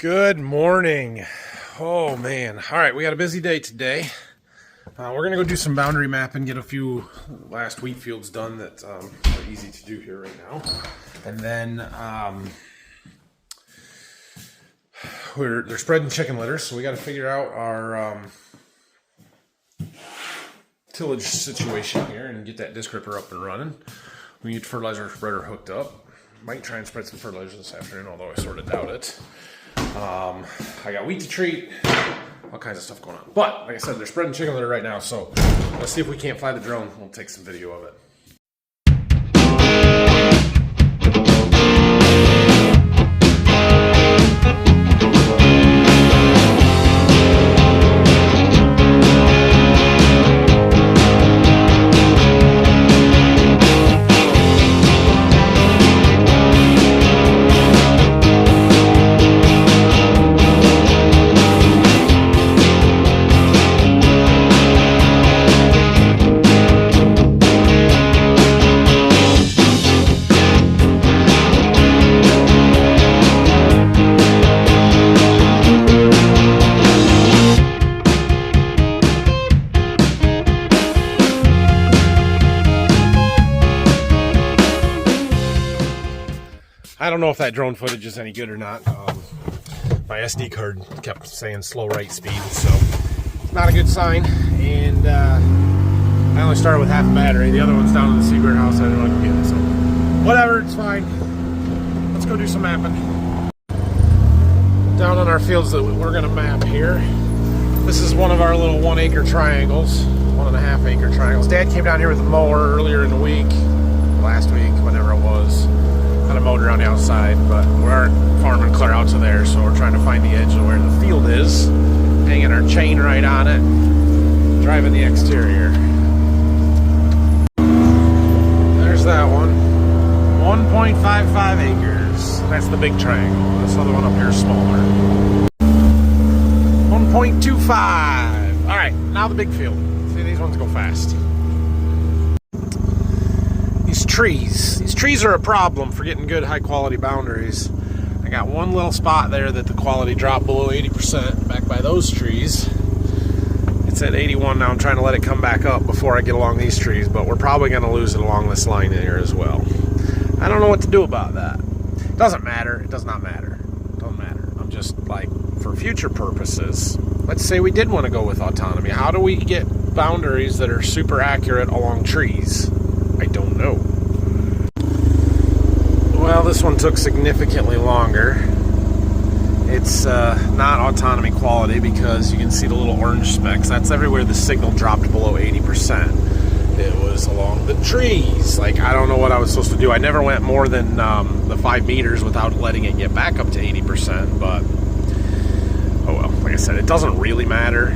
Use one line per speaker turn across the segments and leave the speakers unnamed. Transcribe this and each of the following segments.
Good morning. Oh man. All right, we got a busy day today. We're gonna go do some boundary mapping, get a few last wheat fields done that are easy to do here right now, and then they're spreading chicken litters, so we got to figure out our tillage situation here and get that disc ripper up and running. We need fertilizer spreader hooked up. Might try and spread some fertilizer this afternoon, although I sort of doubt it. I got wheat to treat, all kinds of stuff going on. But, like I said, they're spreading chicken litter right now, so let's see if we can't fly the drone. We'll take some video of it. I don't know if that drone footage is any good or not. My SD card kept saying slow write speed, so it's not a good sign. And I only started with half a battery. The other one's down in the secret house. I don't know what to get it, so whatever, it's fine. Let's go do some mapping. Down on our fields that we're going to map here. This is one of our little 1 acre triangles, 1.5 acre triangles. Dad came down here with a mower earlier in the week, last week, whenever it was. Kind of mowed around the outside, but we aren't farming clear out to there, so we're trying to find the edge of where the field is, hanging our chain right on it, driving the exterior. There's that one. 1.55 acres. That's the big triangle. This other one up here is smaller. 1.25. All right, now the big field. See, these ones go fast. These trees are a problem for getting good high quality boundaries. I got one little spot there that the quality dropped below 80% back by those trees. It's at 81 now. I'm trying to let it come back up before I get along these trees, but we're probably going to lose it along this line here as well. I don't know what to do about that. It doesn't matter. It does not matter. It doesn't matter. I'm just like, for future purposes, let's say we did want to go with autonomy. How do we get boundaries that are super accurate along trees? I don't know. Well, this one took significantly longer. It's not autonomy quality because you can see the little orange specks. That's everywhere the signal dropped below 80%. It was along the trees. Like, I don't know what I was supposed to do. I never went more than the 5 meters without letting it get back up to 80%, but oh well. Like I said, it doesn't really matter.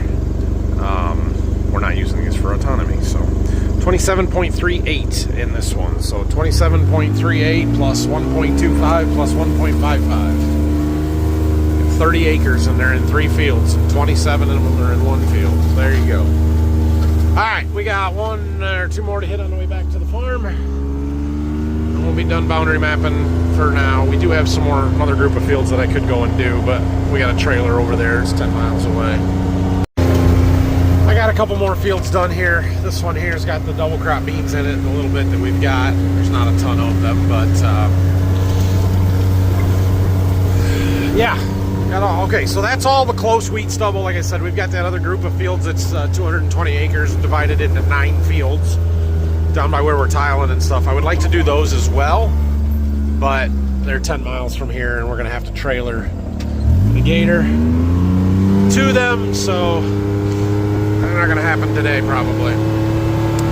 We're not using these for autonomy, so 27.38 in this one. So 27.38 plus 1.25 plus 1.55. 30 acres and they're in 3 fields. And 27 of them are in 1 field. There you go. Alright, we got 1 or 2 more to hit on the way back to the farm. And we'll be done boundary mapping for now. We do have another group of fields that I could go and do, but we got a trailer over there. It's 10 miles away. Got a couple more fields done here. This one here's got the double crop beans in it, and a little bit that we've got. There's not a ton of them, but yeah. Okay, so that's all the close wheat stubble. Like I said, we've got that other group of fields that's 220 acres divided into 9 fields down by where we're tiling and stuff. I would like to do those as well, but they're 10 miles from here, and we're going to have to trailer the gator to them, so not going to happen today probably,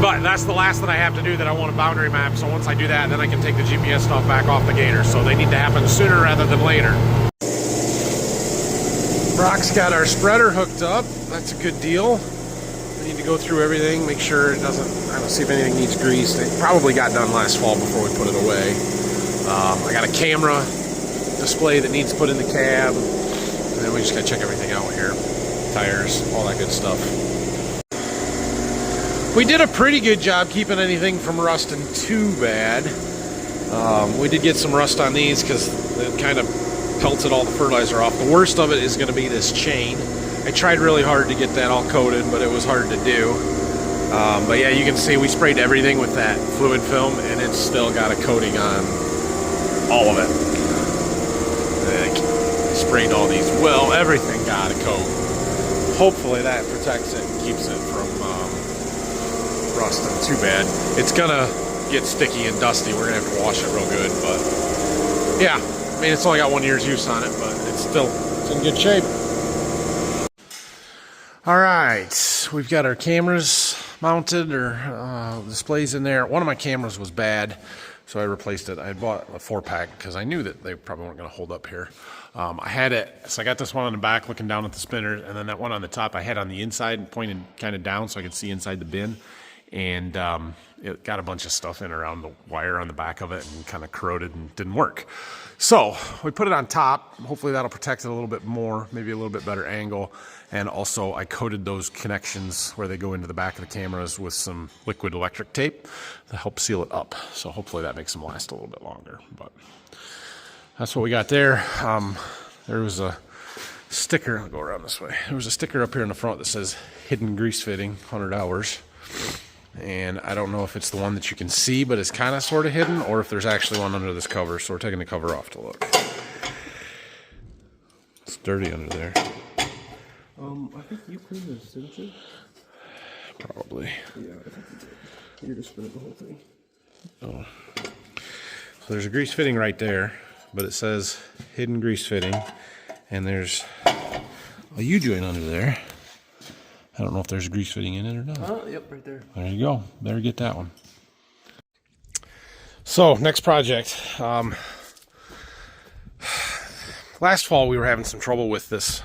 but that's the last that I have to do that I want a boundary map. So once I do that, then I can take the GPS stuff back off the gator, so they need to happen sooner rather than later. Brock's got our spreader hooked up. That's a good deal. I need to go through everything, make sure it doesn't, I don't see if anything needs greased. It probably got done last fall before we put it away. I got a camera display that needs put in the cab, and then we just got to check everything out here. Tires, all that good stuff. We did a pretty good job keeping anything from rusting too bad. We did get some rust on these because it kind of pelted all the fertilizer off. The worst of it is going to be this chain. I tried really hard to get that all coated, but it was hard to do. But yeah, you can see we sprayed everything with that fluid film, and it's still got a coating on all of it. I sprayed all these. Well, everything got a coat. Hopefully that protects it and keeps it from rusting too bad. It's gonna get sticky and dusty. We're gonna have to wash it real good, but yeah, I mean, it's only got 1 year's use on it, but it's in good shape. All right, we've got our cameras mounted, or displays in there. One of my cameras was bad, so I replaced it. I had bought a 4-pack because I knew that they probably weren't going to hold up here. I had it, so I got this one on the back looking down at the spinner, and then that one on the top I had on the inside and pointed kind of down so I could see inside the bin. And it got a bunch of stuff in around the wire on the back of it and kind of corroded and didn't work. So we put it on top. Hopefully that'll protect it a little bit more, maybe a little bit better angle. And also I coated those connections where they go into the back of the cameras with some liquid electric tape to help seal it up. So hopefully that makes them last a little bit longer. But that's what we got there. There was a sticker, I'll go around this way. There was a sticker up here in the front that says hidden grease fitting, 100 hours. And I don't know if it's the one that you can see, but it's kind of sort of hidden, or if there's actually one under this cover. So we're taking the cover off to look. It's dirty under there.
I think you cleaned this, didn't you?
Probably.
Yeah, I think you did. You're just spinning the whole thing.
Oh. So there's a grease fitting right there, but it says hidden grease fitting. And there's a U-joint under there. I don't know if there's a grease fitting in it or not.
Oh, yep, right there.
There you go. Better get that one. So, next project. Last fall we were having some trouble with this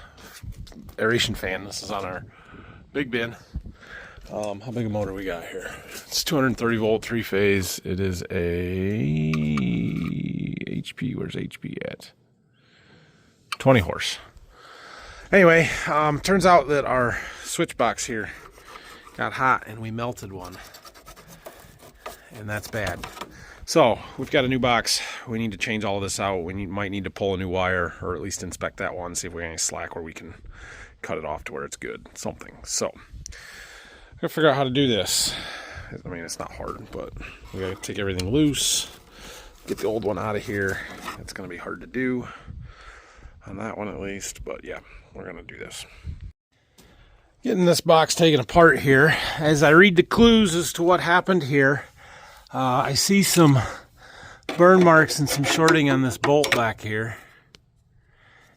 aeration fan. This is on our big bin. How big a motor we got here? It's 230 volt, 3-phase. It is a HP. Where's HP at? 20 horse. Anyway, turns out that our switch box here got hot and we melted one, and that's bad. So we've got a new box. We need to change all of this out. We might need to pull a new wire, or at least inspect that one, see if we got any slack where we can cut it off to where it's good, something. So I gotta figure out how to do this. I mean, it's not hard, but we gotta take everything loose, get the old one out of here. It's gonna be hard to do on that one at least, but yeah, we're gonna do this. Getting this box taken apart here. As I read the clues as to what happened here, I see some burn marks and some shorting on this bolt back here.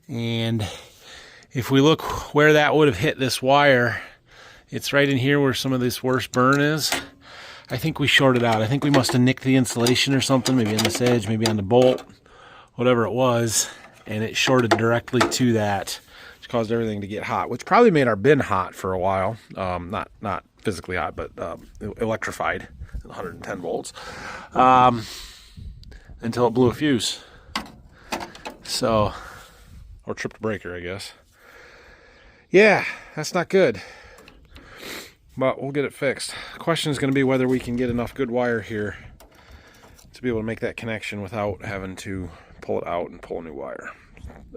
And if we look where that would have hit this wire, it's right in here where some of this worst burn is. I think we shorted out. I think we must have nicked the insulation or something, maybe on this edge, maybe on the bolt, whatever it was. And it shorted directly to that, which caused everything to get hot, which probably made our bin hot for a while. Not physically hot, but electrified, 110 volts, until it blew a fuse. So, or tripped a breaker, I guess. Yeah, that's not good. But we'll get it fixed. The question is going to be whether we can get enough good wire here to be able to make that connection without having to pull it out and pull a new wire.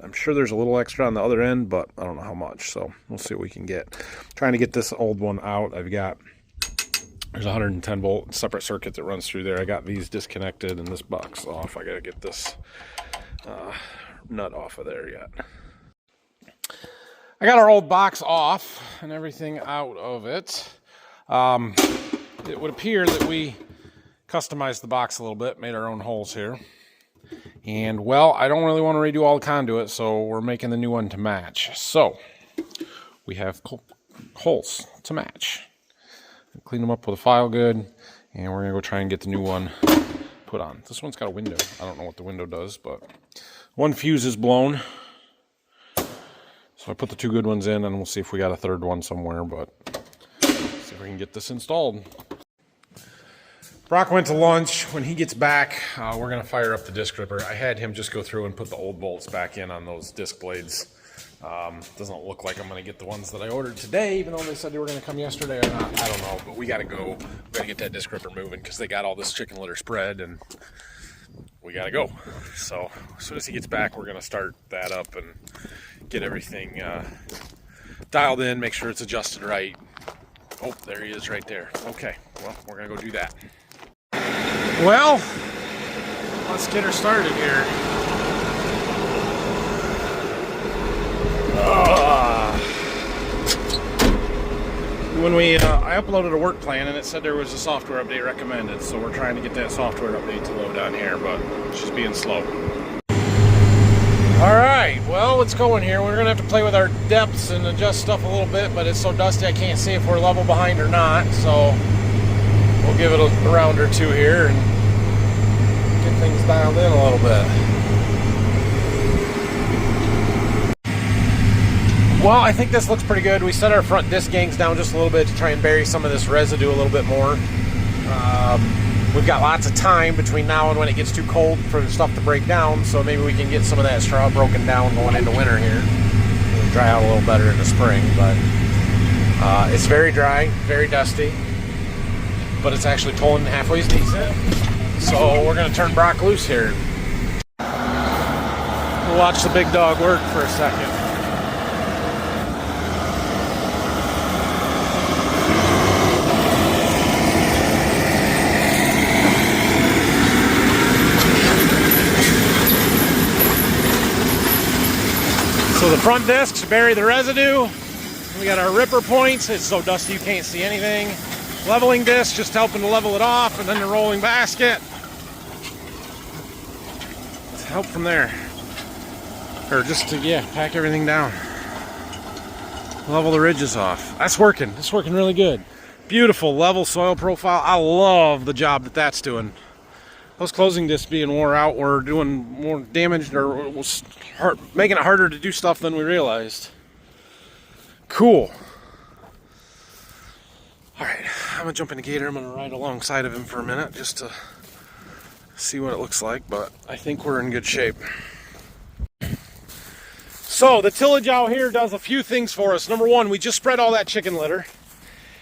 I'm sure there's a little extra on the other end, but I don't know how much, so we'll see what we can get. Trying to get this old one out. There's a 110 volt separate circuit that runs through there. I got these disconnected and this box off. I gotta get this nut off of there yet. I got our old box off and everything out of it. It would appear that we customized the box a little bit, made our own holes here. And, well, I don't really want to redo all the conduit, so we're making the new one to match. So, we have holes to match. Clean them up with a file good, and we're going to go try and get the new one put on. This one's got a window. I don't know what the window does, but one fuse is blown. So I put the two good ones in, and we'll see if we got a third one somewhere, but see if we can get this installed. Brock went to lunch. When he gets back, we're going to fire up the disc ripper. I had him just go through and put the old bolts back in on those disc blades. Doesn't look like I'm going to get the ones that I ordered today, even though they said they were going to come yesterday or not. I don't know, but we got to go. We got to get that disc ripper moving because they got all this chicken litter spread, and we gotta go. So as soon as he gets back, we're gonna start that up and get everything dialed in, make sure it's adjusted right. Oh, there he is right there. Okay, well, we're gonna go do that. Well, let's get her started here. When I uploaded a work plan and it said there was a software update recommended, so we're trying to get that software update to load on here, but she's being slow. Alright, well, let's go in here. We're going to have to play with our depths and adjust stuff a little bit, but it's so dusty I can't see if we're level behind or not, so we'll give it a round or two here and get things dialed in a little bit. Well, I think this looks pretty good. We set our front disc gangs down just a little bit to try and bury some of this residue a little bit more. We've got lots of time between now and when it gets too cold for the stuff to break down, so maybe we can get some of that straw broken down going into winter here. It'll dry out a little better in the spring, but it's very dry, very dusty, but it's actually pulling halfway decent. So we're going to turn Brock loose here. We'll watch the big dog work for a second. So the front discs bury the residue. We got our ripper points. It's so dusty you can't see anything. Leveling disc just helping to level it off, and then the rolling basket. Let's help from there. Or just to, yeah, pack everything down. Level the ridges off. That's working. It's working really good. Beautiful level soil profile. I love the job that that's doing. Those closing discs being wore out were doing more damage, or was making it harder to do stuff than we realized. Cool. Alright, I'm going to jump in the gator. I'm going to ride alongside of him for a minute just to see what it looks like, but I think we're in good shape. So, the tillage out here does a few things for us. Number one, we just spread all that chicken litter.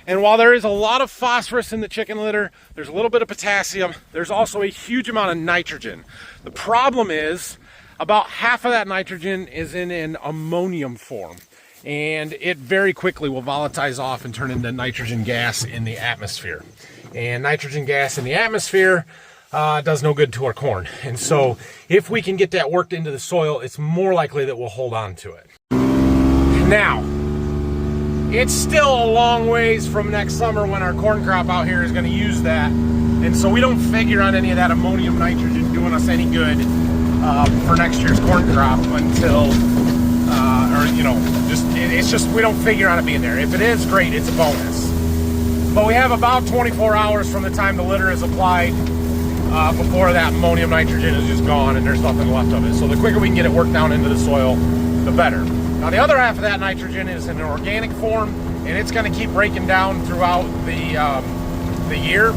And while there is a lot of phosphorus in the chicken litter, there's a little bit of potassium, there's also a huge amount of nitrogen. The problem is, about half of that nitrogen is in an ammonium form. And it very quickly will volatilize off and turn into nitrogen gas in the atmosphere. And nitrogen gas in the atmosphere does no good to our corn. And so, if we can get that worked into the soil, it's more likely that we'll hold on to it. Now, it's still a long ways from next summer when our corn crop out here is going to use that. And so we don't figure on any of that ammonium nitrogen doing us any good for next year's corn crop until, it's just, we don't figure on it being there. If it is, great, it's a bonus. But we have about 24 hours from the time the litter is applied before that ammonium nitrogen is just gone and there's nothing left of it. So the quicker we can get it worked down into the soil, the better. Now the other half of that nitrogen is in an organic form, and it's going to keep breaking down throughout the year.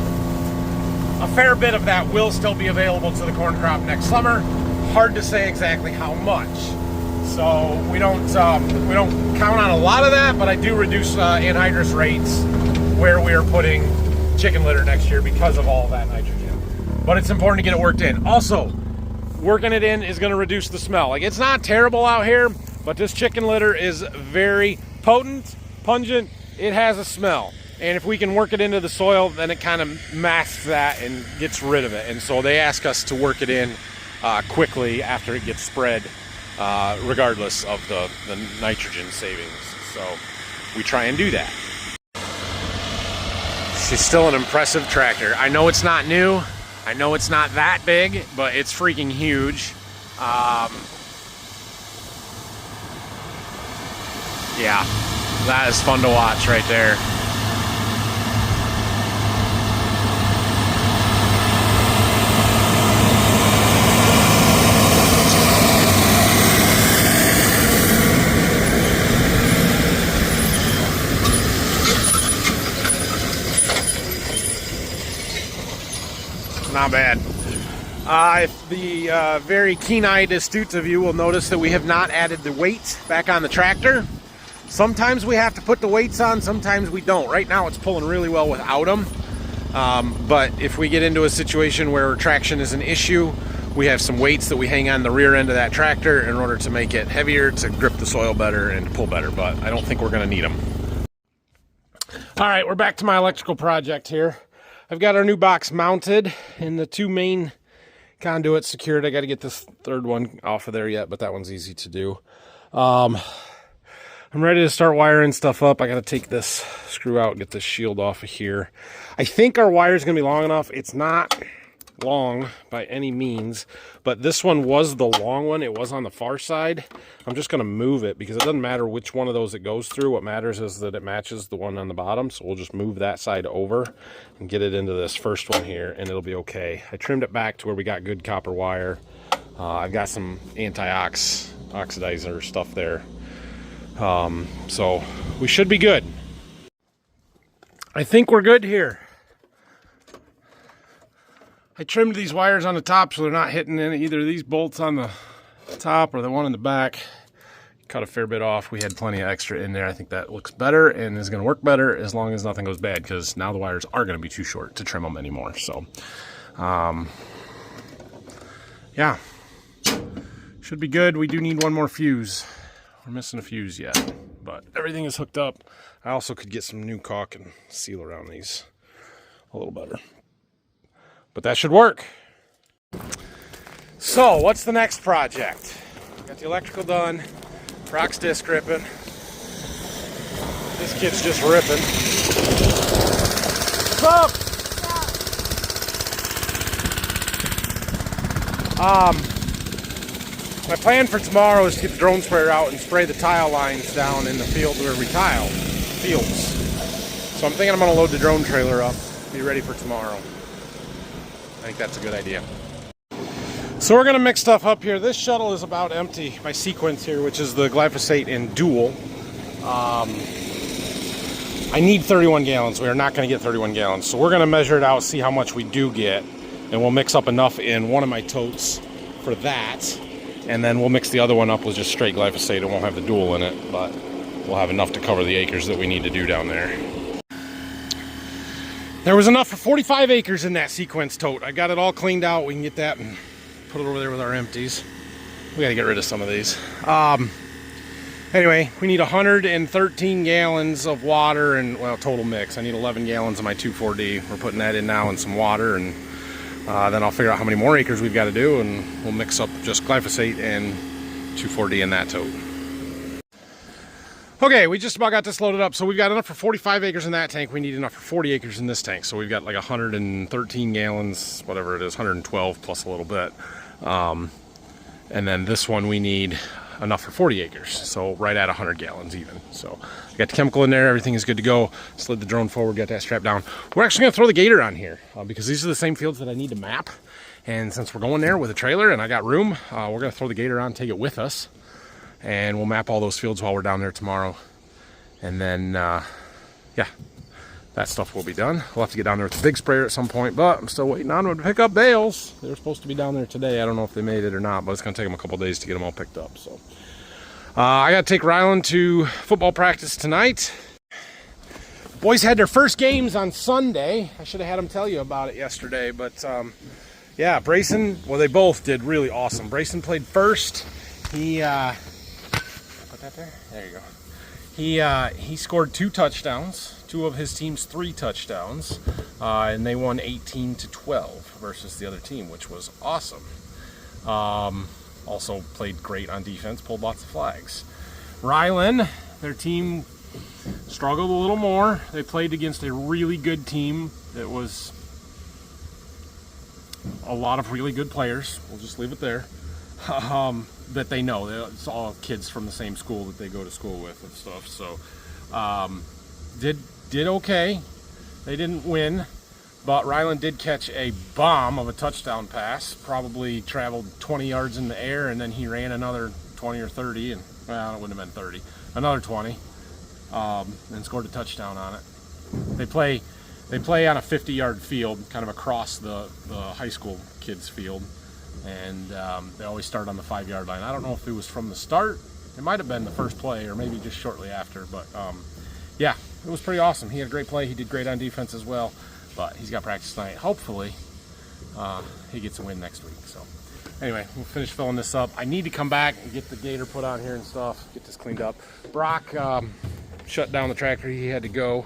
A fair bit of that will still be available to the corn crop next summer. Hard to say exactly how much. So we don't count on a lot of that, but I do reduce anhydrous rates where we are putting chicken litter next year because of all of that nitrogen. But it's important to get it worked in. Also, working it in is going to reduce the smell. Like, it's not terrible out here, but this chicken litter is very potent, pungent. It has a smell. And if we can work it into the soil, then it kind of masks that and gets rid of it. And so they ask us to work it in quickly after it gets spread, regardless of the nitrogen savings. So we try and do that. She's still an impressive tractor. I know it's not new. I know it's not that big, but it's freaking huge. Yeah, that is fun to watch right there. Not bad. If the very keen-eyed astute of you will notice that we have not added the weights back on the tractor. Sometimes we have to put the weights on, sometimes we don't. Right now it's pulling really well without them. But if we get into a situation where traction is an issue, we have some weights that we hang on the rear end of that tractor in order to make it heavier, to grip the soil better and pull better, but I don't think we're gonna need them. All right, we're back to my electrical project here. I've got our new box mounted and the 2 main conduits secured. I got to get this 3rd one off of there yet, but that one's easy to do. I'm ready to start wiring stuff up. I got to take this screw out, get this shield off of here. I think our wire is going to be long enough. It's not long by any means, but this one was the long one. It was on the far side. I'm just going to move it because it doesn't matter which one of those it goes through. What matters is that it matches the one on the bottom. So we'll just move that side over and get it into this first one here, and it'll be okay. I trimmed it back to where we got good copper wire. I've got some oxidizer stuff there. So we should be good. I think we're good here. I trimmed these wires on the top so they're not hitting in either of these bolts on the top or the one in the back. Cut a fair bit off. We had plenty of extra in there. I think that looks better and is going to work better as long as nothing goes bad, because now the wires are going to be too short to trim them anymore. So, yeah, should be good. We do need one more fuse. We're missing a fuse yet, but everything is hooked up. I also could get some new caulk and seal around these a little better. But that should work. So, what's the next project? Got the electrical done. Brock's disc ripping. This kid's just ripping. What's up? My plan for tomorrow is to get the drone sprayer out and spray the tile lines down in the field where we tile fields. So I'm thinking I'm going to load the drone trailer up, be ready for tomorrow. I think that's a good idea. So we're going to mix stuff up here. This shuttle is about empty. My sequence here, which is the glyphosate in dual. I need 31 gallons. We are not going to get 31 gallons. So we're going to measure it out, see how much we do get. And we'll mix up enough in one of my totes for that. And then we'll mix the other one up with just straight glyphosate. It won't have the dual in it, but we'll have enough to cover the acres that we need to do down there. There was enough for 45 acres in that sequence tote. I got it all cleaned out. We can get that and put it over there with our empties. We got to get rid of some of these. Anyway, we need 113 gallons of water and, well, total mix. I need 11 gallons of my 2,4-D. We're putting that in now and some water, and then I'll figure out how many more acres we've got to do, and we'll mix up just glyphosate and 2,4-D in that tote. Okay, we just about got this loaded up. So we've got enough for 45 acres in that tank. We need enough for 40 acres in this tank. So we've got like 113 gallons, whatever it is, 112 plus a little bit. And then this one we need enough for 40 acres. So right at 100 gallons even. So I got the chemical in there. Everything is good to go. Slid the drone forward, got that strapped down. We're actually going to throw the gator on here because these are the same fields that I need to map. And since we're going there with a trailer and I got room, we're going to throw the gator on, take it with us. And we'll map all those fields while we're down there tomorrow. And then, yeah, that stuff will be done. We'll have to get down there with the big sprayer at some point, but I'm still waiting on them to pick up bales. They're supposed to be down there today. I don't know if they made it or not, but it's going to take them a couple days to get them all picked up. So I got to take Rylan to football practice tonight. Boys had their first games on Sunday. I should have had them tell you about it yesterday, but yeah, Brayson, well, they both did really awesome. Brayson played first. He put that there? There you go. He scored 2 touchdowns, 2 of his team's 3 touchdowns, and they won 18-12 versus the other team, which was awesome. Also played great on defense, pulled lots of flags. Rylan, their team struggled a little more. They played against a really good team that was a lot of really good players. We'll just leave it there. That they know. It's all kids from the same school that they go to school with and stuff. So did okay. They didn't win, but Rylan did catch a bomb of a touchdown pass. Probably traveled 20 yards in the air, and then he ran another 20 or 30, and well, it wouldn't have been 30, another 20, and scored a touchdown on it. They play on a 50-yard field, kind of across the high school kids' field. And they always start on the 5-yard line. I don't know if it was from the start. It might have been the first play or maybe just shortly after. But, yeah, it was pretty awesome. He had a great play. He did great on defense as well. But he's got practice tonight. Hopefully, he gets a win next week. So anyway, we'll finish filling this up. I need to come back and get the gator put on here and stuff, get this cleaned up. Brock shut down the tractor. He had to go,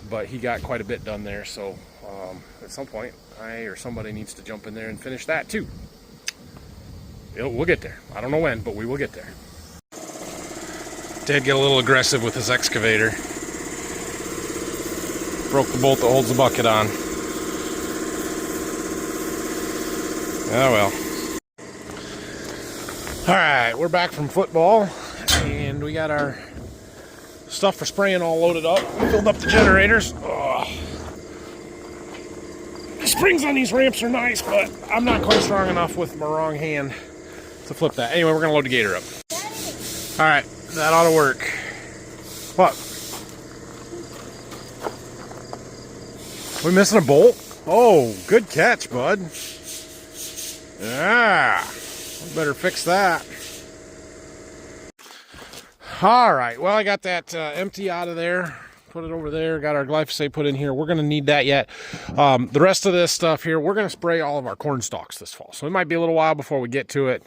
but he got quite a bit done there. So at some point, I or somebody needs to jump in there and finish that too. We'll get there. I don't know when, but we will get there. Dad get a little aggressive with his excavator. Broke the bolt that holds the bucket on. Oh well. Alright, we're back from football and we got our stuff for spraying all loaded up. We filled up the generators. Ugh. The springs on these ramps are nice, but I'm not quite strong enough with my wrong hand to flip that. Anyway, we're gonna load the gator up. Alright, that ought to work. What? We missing a bolt? Oh, good catch, bud. Yeah, we better fix that. All right, well, I got that empty out of there. Put it over there. Got our glyphosate put in here. We're going to need that yet. The rest of this stuff here, we're going to spray all of our corn stalks this fall. So it might be a little while before we get to it.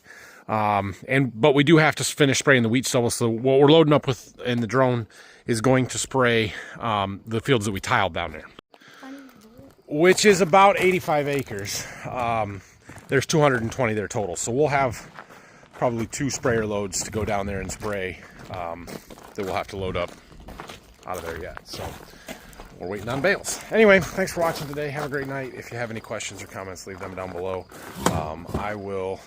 But we do have to finish spraying the wheat stubble. So what we're loading up with in the drone is going to spray the fields that we tiled down there, which is about 85 acres. There's 220 there total. So we'll have probably 2 sprayer loads to go down there and spray that we'll have to load up out of there yet. So we're waiting on bales. Anyway, thanks for watching today. Have a great night. If you have any questions or comments, leave them down below. I will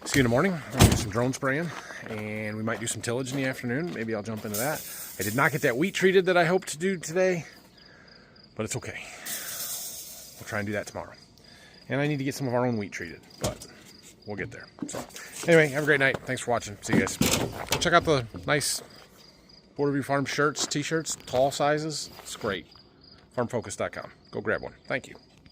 see you in the morning. We're gonna do some drone spraying and we might do some tillage in the afternoon. Maybe I'll jump into that. I did not get that wheat treated that I hoped to do today, but it's okay. We'll try and do that tomorrow. And I need to get some of our own wheat treated, but we'll get there. So anyway, have a great night. Thanks for watching. See you guys. Go check out the nice Borderview Farm shirts, t-shirts, tall sizes. It's great. Farmfocus.com. Go grab one. Thank you.